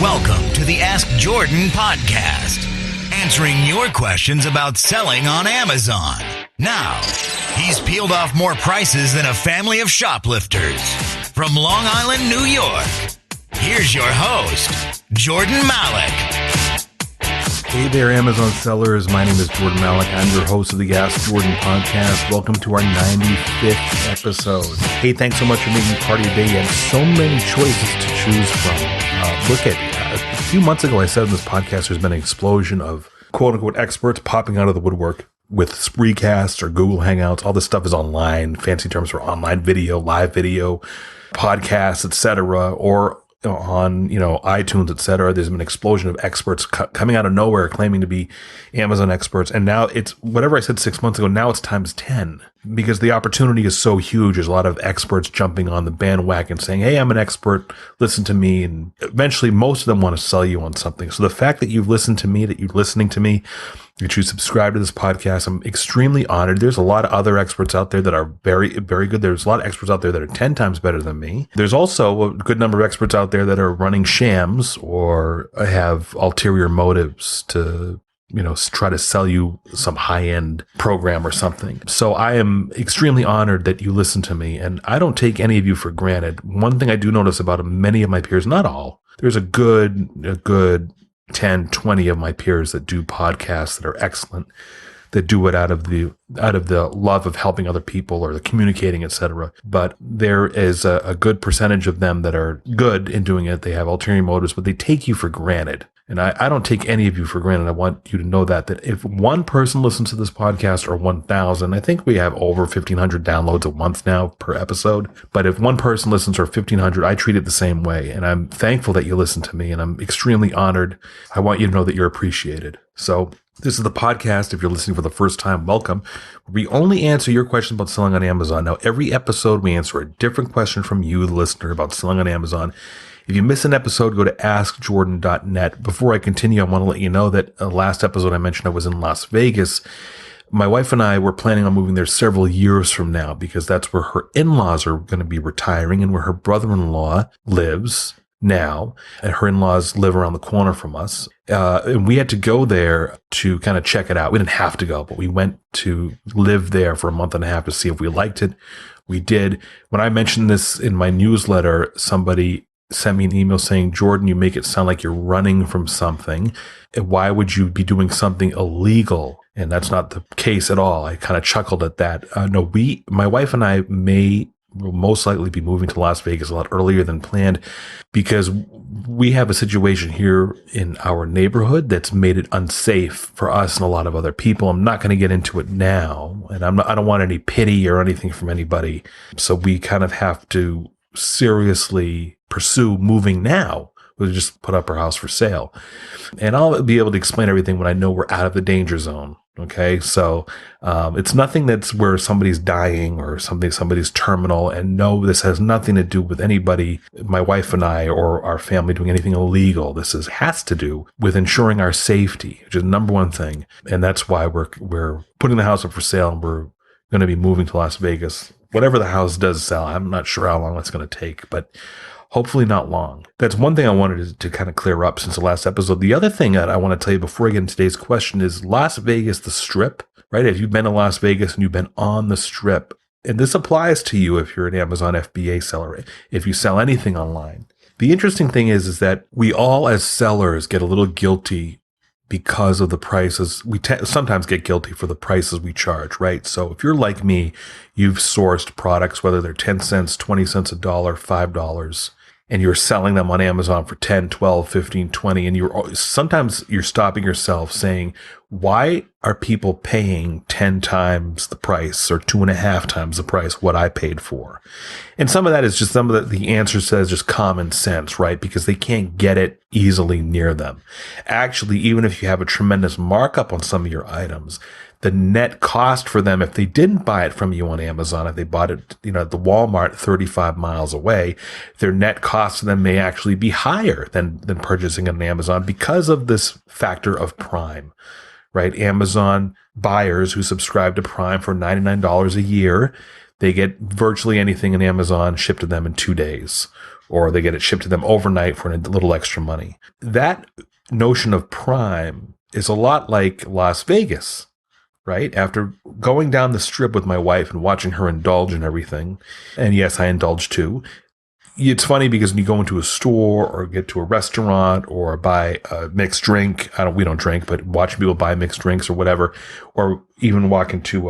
Welcome to the Ask Jordan podcast, answering your questions about selling on Amazon. Now, he's peeled off more prices than a family of shoplifters. From Long Island, New York, here's your host, Jordan Malik. Hey there, Amazon sellers. My name is Jordan Malik. I'm your host of the Ask Jordan podcast. Welcome to our 95th episode. Hey, thanks so much for making me part of your day. You have so many choices to choose from. A few months ago, I said in this podcast, there's been an explosion of quote-unquote experts popping out of the woodwork with Spreecasts or Google Hangouts. All this stuff is online, fancy terms for online video, live video, podcasts, etc., or on, iTunes, etc. There's been an explosion of experts coming out of nowhere claiming to be Amazon experts. And now it's whatever I said 6 months ago, now it's times 10 because the opportunity is so huge. There's a lot of experts jumping on the bandwagon saying, hey, I'm an expert, listen to me. And eventually most of them want to sell you on something. So the fact that you've listened to me, that you're listening to me, that you subscribe to this podcast, I'm extremely honored. There's a lot of other experts out there that are very, very good. There's a lot of experts out there that are 10 times better than me. There's also a good number of experts out there that are running shams or have ulterior motives to, try to sell you some high-end program or something. So I am extremely honored that you listen to me, and I don't take any of you for granted. One thing I do notice about many of my peers, not all, there's a good 10, 20 of my peers that do podcasts that are excellent, that do it out of the love of helping other people or the communicating, etc. But there is a good percentage of them that are good in doing it. They have ulterior motives, but they take you for granted. And I don't take any of you for granted. I want you to know that if one person listens to this podcast or 1,000, I think we have over 1,500 downloads a month now per episode. But if one person listens or 1,500, I treat it the same way. And I'm thankful that you listen to me, and I'm extremely honored. I want you to know that you're appreciated. So this is the podcast. If you're listening for the first time, welcome. We only answer your questions about selling on Amazon. Now, every episode, we answer a different question from you, the listener, about selling on Amazon. If you miss an episode, go to askjordan.net. Before I continue, I want to let you know that last episode I mentioned I was in Las Vegas. My wife and I were planning on moving there several years from now because that's where her in-laws are going to be retiring and where her brother-in-law lives now. And her in-laws live around the corner from us. And we had to go there to kind of check it out. We didn't have to go, but we went to live there for a month and a half to see if we liked it. We did. When I mentioned this in my newsletter, somebody sent me an email saying, Jordan, you make it sound like you're running from something. Why would you be doing something illegal? And that's not the case at all. I kind of chuckled at that. No, my wife and I will most likely be moving to Las Vegas a lot earlier than planned because we have a situation here in our neighborhood that's made it unsafe for us and a lot of other people. I'm not going to get into it now, and I don't want any pity or anything from anybody. So we kind of have to seriously pursue moving now. We'll just put up our house for sale. And I'll be able to explain everything when I know we're out of the danger zone. Okay. So, it's nothing that's where somebody's dying or somebody's terminal. And no, this has nothing to do with anybody, my wife and I, or our family doing anything illegal. This has to do with ensuring our safety, which is the number one thing. And that's why we're putting the house up for sale, and we're going to be moving to Las Vegas. Whatever the house does sell, I'm not sure how long that's going to take, but hopefully not long. That's one thing I wanted to kind of clear up since the last episode. The other thing that I want to tell you before I get into today's question is Las Vegas, the Strip, right? If you've been to Las Vegas and you've been on the Strip, and this applies to you if you're an Amazon FBA seller, if you sell anything online. The interesting thing is that we all as sellers get a little guilty because of the prices. We sometimes get guilty for the prices we charge, right? So if you're like me, you've sourced products, whether they're 10 cents, 20 cents, $1, $5, and you're selling them on Amazon for 10, 12, 15, 20, and sometimes you're stopping yourself saying, why are people paying 10 times the price or 2.5 times the price what I paid for? And some of that is just the answer says just common sense, right? Because they can't get it easily near them. Actually, even if you have a tremendous markup on some of your items, the net cost for them, if they didn't buy it from you on Amazon, if they bought it, at the Walmart 35 miles away, their net cost to them may actually be higher than purchasing it on Amazon because of this factor of Prime, right? Amazon buyers who subscribe to Prime for $99 a year, they get virtually anything on Amazon shipped to them in 2 days. or they get it shipped to them overnight for a little extra money. That notion of Prime is a lot like Las Vegas, right? After going down the strip with my wife and watching her indulge in everything, and yes, I indulge too. It's funny because when you go into a store or get to a restaurant or buy a mixed drink, we don't drink, but watching people buy mixed drinks or whatever, or even walk into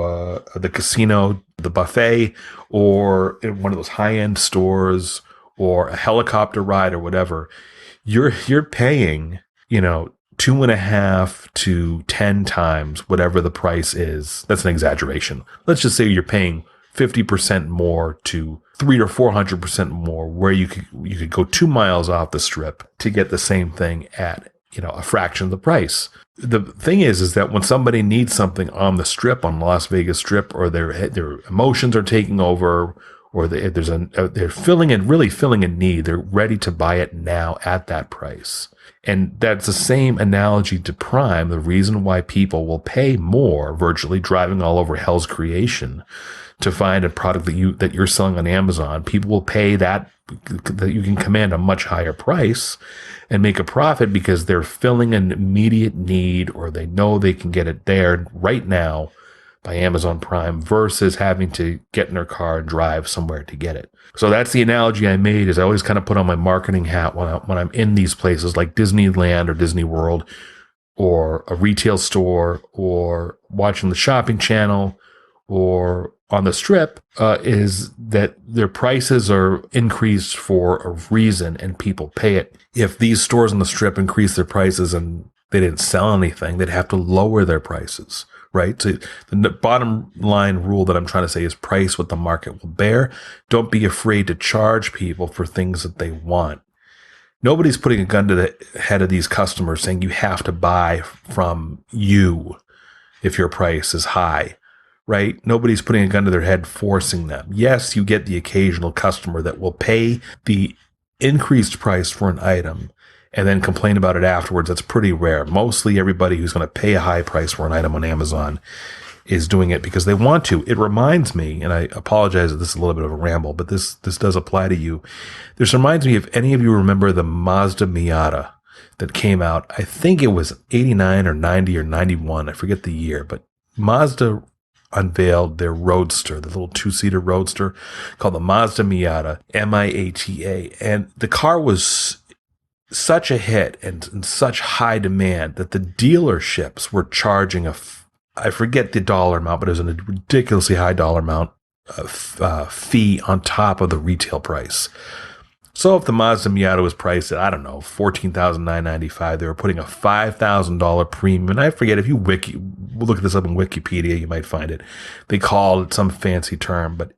the casino, the buffet, or in one of those high-end stores or a helicopter ride or whatever, you're paying, 2.5 to 10 times whatever the price is. That's an exaggeration. Let's just say you're paying 50% more to 300 or 400% more, where you could go 2 miles off the strip to get the same thing at a fraction of the price. The thing is that when somebody needs something on the strip, on Las Vegas Strip, or their emotions are taking over, or they're really filling a need, they're ready to buy it now at that price. And that's the same analogy to Prime. The reason why people will pay more, virtually driving all over hell's creation, to find a product that you're selling on Amazon. People will pay that you can command a much higher price and make a profit because they're filling an immediate need, or they know they can get it there right now by Amazon Prime, versus having to get in their car and drive somewhere to get it. So that's the analogy I made. Is I always kind of put on my marketing hat when I'm in these places like Disneyland or Disney World, or a retail store, or watching the shopping channel, or on the strip, is that their prices are increased for a reason and people pay it. If these stores on the strip increase their prices and they didn't sell anything, they'd have to lower their prices, right? So the bottom line rule that I'm trying to say is price what the market will bear. Don't be afraid to charge people for things that they want. Nobody's putting a gun to the head of these customers saying you have to buy from you if your price is high. Right? Nobody's putting a gun to their head forcing them. Yes, you get the occasional customer that will pay the increased price for an item and then complain about it afterwards. That's pretty rare. Mostly everybody who's going to pay a high price for an item on Amazon is doing it because they want to. It reminds me, and I apologize that this is a little bit of a ramble, but this does apply to you. This reminds me, if any of you remember the Mazda Miata that came out, I think it was 89 or 90 or 91. I forget the year, but Mazda unveiled their roadster, the little 2-seater roadster called the Mazda Miata, Miata. And the car was such a hit and in such high demand that the dealerships were charging I forget the dollar amount, but it was a ridiculously high dollar amount fee on top of the retail price. So if the Mazda Miata was priced at, I don't know, $14,995, they were putting a $5,000 premium. And I forget, if you look this up in Wikipedia, you might find it. They called it some fancy term, but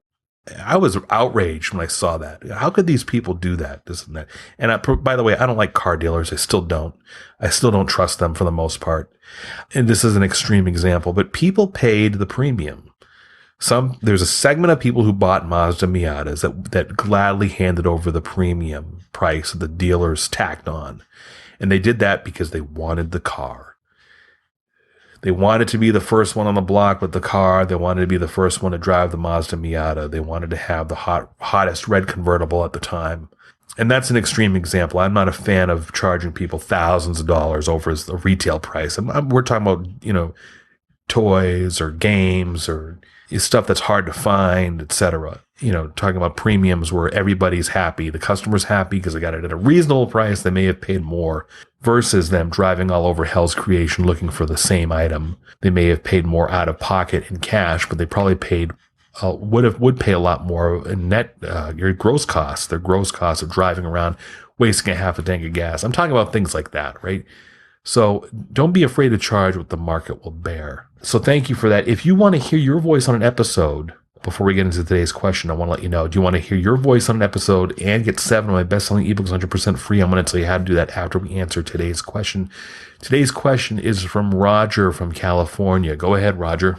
I was outraged when I saw that. How could these people do that? This and that. And by the way, I don't like car dealers. I still don't trust them for the most part. And this is an extreme example, but people paid the premium. There's a segment of people who bought Mazda Miatas that gladly handed over the premium price that the dealers tacked on. And they did that because they wanted the car. They wanted to be the first one on the block with the car. They wanted to be the first one to drive the Mazda Miata. They wanted to have the hottest red convertible at the time. And that's an extreme example. I'm not a fan of charging people thousands of dollars over a retail price. We're talking about, toys or games or stuff that's hard to find, etc. Talking about premiums where everybody's happy. The customer's happy because they got it at a reasonable price. They may have paid more, versus them driving all over hell's creation looking for the same item. They may have paid more out of pocket in cash, but they probably would pay a lot more in net, your gross costs, their gross costs of driving around, wasting a half a tank of gas. I'm talking about things like that, right? So don't be afraid to charge what the market will bear. So thank you for that. If you want to hear your voice on an episode, before we get into today's question, I want to let you know, do you want to hear your voice on an episode and get 7 of my best-selling ebooks 100% free? I'm going to tell you how to do that after we answer today's question. Today's question is from Roger from California. Go ahead, Roger.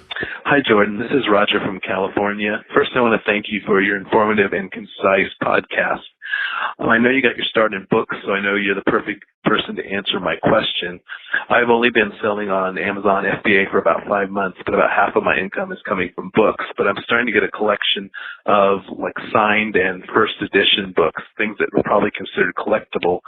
Hi, Jordan. This is Roger from California. First, I want to thank you for your informative and concise podcast. I know you got your start in books, so I know you're the perfect person to answer my question. I've only been selling on Amazon FBA for about 5 months, but about half of my income is coming from books. But I'm starting to get a collection of like signed and first edition books, things that were probably considered collectible.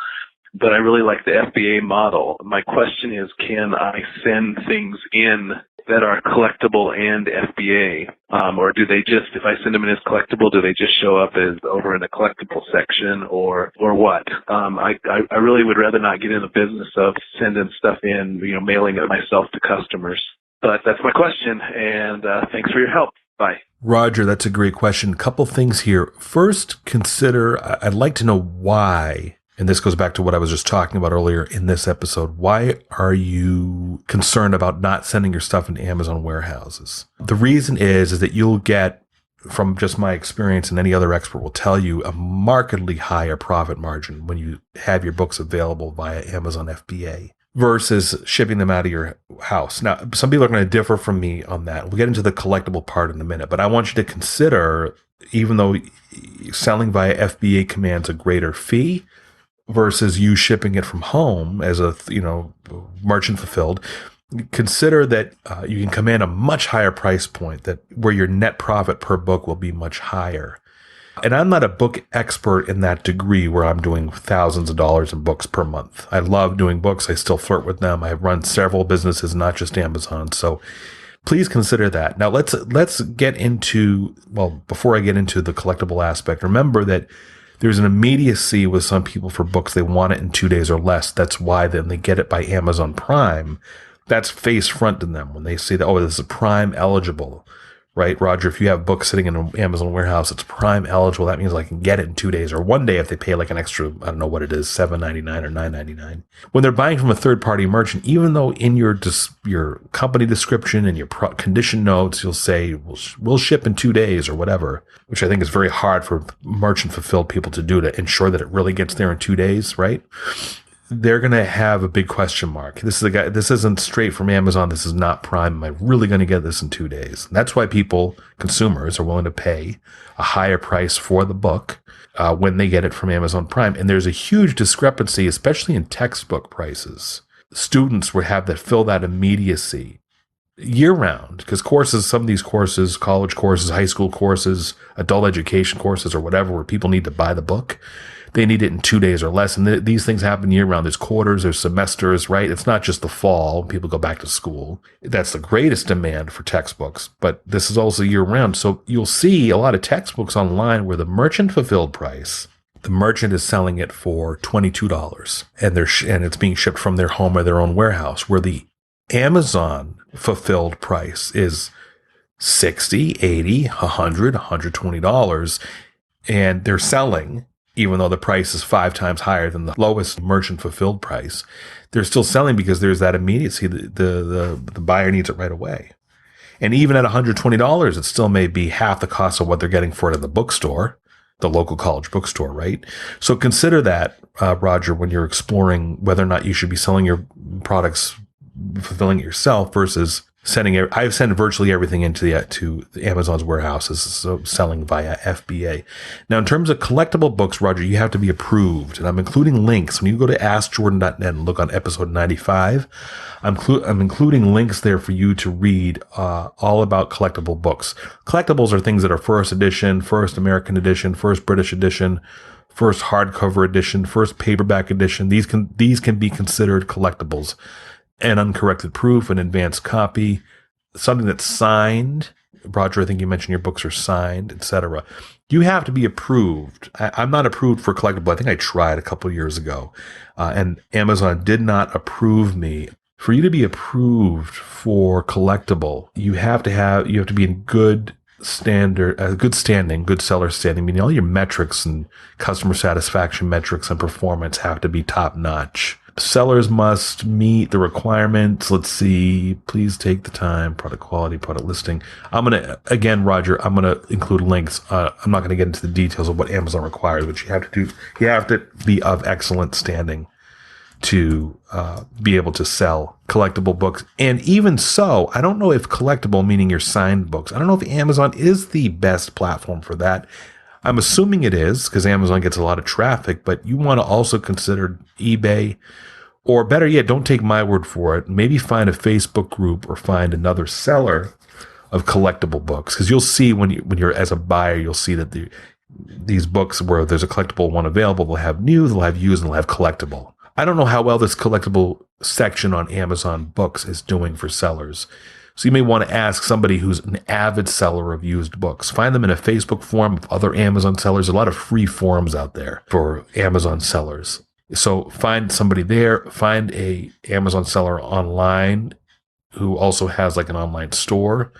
But I really like the FBA model. My question is, can I send things in that are collectible and FBA? Or do they just, if I send them in as collectible, do they just show up as over in the collectible section or what? I really would rather not get in the business of sending stuff in, mailing it myself to customers. But that's my question, and thanks for your help. Bye. Roger, that's a great question. Couple things here. First, I'd like to know why. And this goes back to what I was just talking about earlier in this episode. Why are you concerned about not sending your stuff into Amazon warehouses? The reason is that you'll get, from just my experience, and any other expert will tell you, a markedly higher profit margin when you have your books available via Amazon FBA versus shipping them out of your house. Now, some people are going to differ from me on that. We'll get into the collectible part in a minute, but I want you to consider, even though selling via FBA commands a greater fee, versus you shipping it from home as a, merchant fulfilled, consider that you can command a much higher price point, that where your net profit per book will be much higher. And I'm not a book expert in that degree where I'm doing thousands of dollars in books per month. I love doing books. I still flirt with them. I've run several businesses, not just Amazon. So please consider that. Now let's get into, before I get into the collectible aspect, remember that there's an immediacy with some people for books. They want it in 2 days or less. That's why then they get it by Amazon Prime. That's face front in them when they say that, this is Prime eligible, right? Roger, if you have books sitting in an Amazon warehouse, it's Prime eligible. That means I can get it in 2 days or 1 day if they pay like an extra, I don't know what it is, $7.99 or $9.99. When they're buying from a third-party merchant, even though in your company description and your condition notes, you'll say, we'll ship in 2 days or whatever, which I think is very hard for merchant-fulfilled people to do, to ensure that it really gets there in 2 days, right? They're going to have a big question mark. This isn't straight from Amazon. This is not Prime. Am I really going to get this in 2 days? And that's why consumers, are willing to pay a higher price for the book when they get it from Amazon Prime. And there's a huge discrepancy, especially in textbook prices. Students would have that fill that immediacy year round, because some of these courses, college courses, high school courses, adult education courses, or whatever, where people need to buy the book, they need it in 2 days or less. And these things happen year round. There's quarters, there's semesters, right? It's not just the fall. People go back to school. That's the greatest demand for textbooks, but this is also year round. So you'll see a lot of textbooks online where the merchant fulfilled price, the merchant is selling it for $22 and it's being shipped from their home or their own warehouse, where the Amazon fulfilled price is $60, $80, $100, $120. And they're selling, even though the price is 5 times higher than the lowest merchant fulfilled price, they're still selling because there's that immediacy. The buyer needs it right away. And even at $120, it still may be half the cost of what they're getting for it in the bookstore, the local college bookstore, right? So consider that, Roger, when you're exploring whether or not you should be selling your products, fulfilling it yourself versus I've sent virtually everything into to Amazon's warehouses, so selling via FBA. Now, in terms of collectible books, Roger, you have to be approved, and I'm including links. When you go to AskJordan.net and look on episode 95, I'm including links there for you to read all about collectible books. Collectibles are things that are first edition, first American edition, first British edition, first hardcover edition, first paperback edition. These can be considered collectibles. An uncorrected proof, an advanced copy, something that's signed. Roger, I think you mentioned your books are signed, etc. You have to be approved. I'm not approved for collectible. I think I tried a couple of years ago, and Amazon did not approve me. For you to be approved for collectible, you have to be in good standing, good seller standing, meaning all your metrics and customer satisfaction metrics and performance have to be top notch. Sellers must meet the requirements. Let's see. Please take the time. Product quality, product listing. Roger, I'm going to include links. I'm not going to get into the details of what Amazon requires, but you have to be of excellent standing to be able to sell collectible books. And even so, I don't know if collectible, meaning your signed books, I don't know if Amazon is the best platform for that. I'm assuming it is because Amazon gets a lot of traffic, but you want to also consider eBay, or better yet, don't take my word for it. Maybe find a Facebook group or find another seller of collectible books, because you'll see when you're as a buyer, you'll see that these books where there's a collectible one available, they'll have new, they'll have used, and they'll have collectible. I don't know how well this collectible section on Amazon Books is doing for sellers. So you may want to ask somebody who's an avid seller of used books. Find them in a Facebook forum of other Amazon sellers. A lot of free forums out there for Amazon sellers. So find somebody there. Find a Amazon seller online who also has like an online store.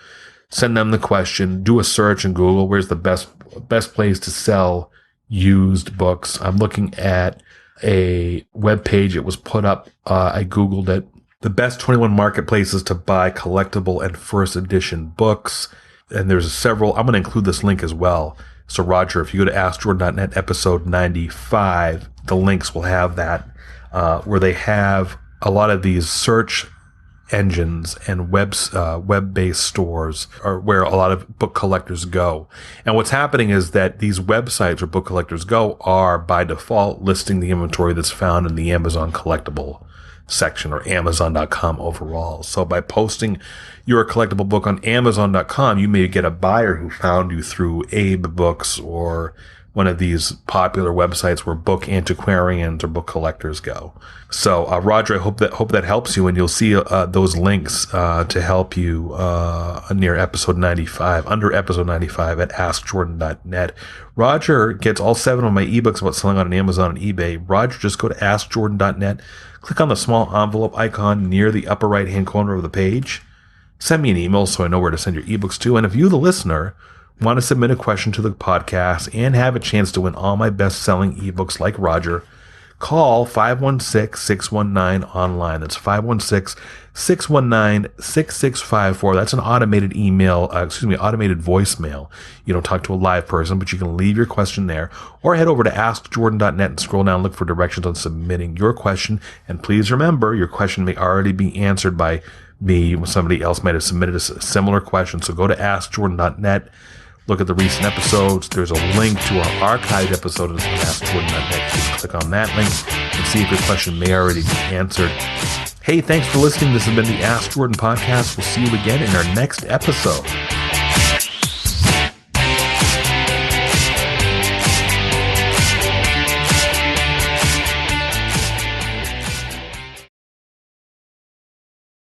Send them the question. Do a search in Google. Where's the best place to sell used books? I'm looking at a web page. It was put up. I Googled it. The best 21 marketplaces to buy collectible and first edition books. And there's several. I'm going to include this link as well. So Roger, if you go to AskJordan.net episode 95, the links will have that, where they have a lot of these search engines and web-based stores are where a lot of book collectors go. And what's happening is that these websites where book collectors go are by default listing the inventory that's found in the Amazon collectible section, or Amazon.com overall. So by posting your collectible book on Amazon.com, you may get a buyer who found you through Abe Books or one of these popular websites where book antiquarians or book collectors go. So, Roger, I hope that helps you, and you'll see those links to help you near episode 95, under episode 95 at AskJordan.net. Roger gets all 7 of my ebooks about selling on Amazon and eBay. Roger, just go to AskJordan.net, click on the small envelope icon near the upper right-hand corner of the page. Send me an email so I know where to send your ebooks to. And if you, the listener, want to submit a question to the podcast and have a chance to win all my best-selling ebooks like Roger, call 516-619-ONLINE. That's 516-619-6654. That's an automated automated voicemail. You don't talk to a live person, but you can leave your question there, or head over to AskJordan.net and scroll down and look for directions on submitting your question. And please remember, your question may already be answered by me. Somebody else might have submitted a similar question. So go to AskJordan.net. Look at the recent episodes. There's a link to our archived episode of AskJordan.net. Just click on that link and see if your question may already be answered. Hey, thanks for listening. This has been the Ask Jordan Podcast. We'll see you again in our next episode.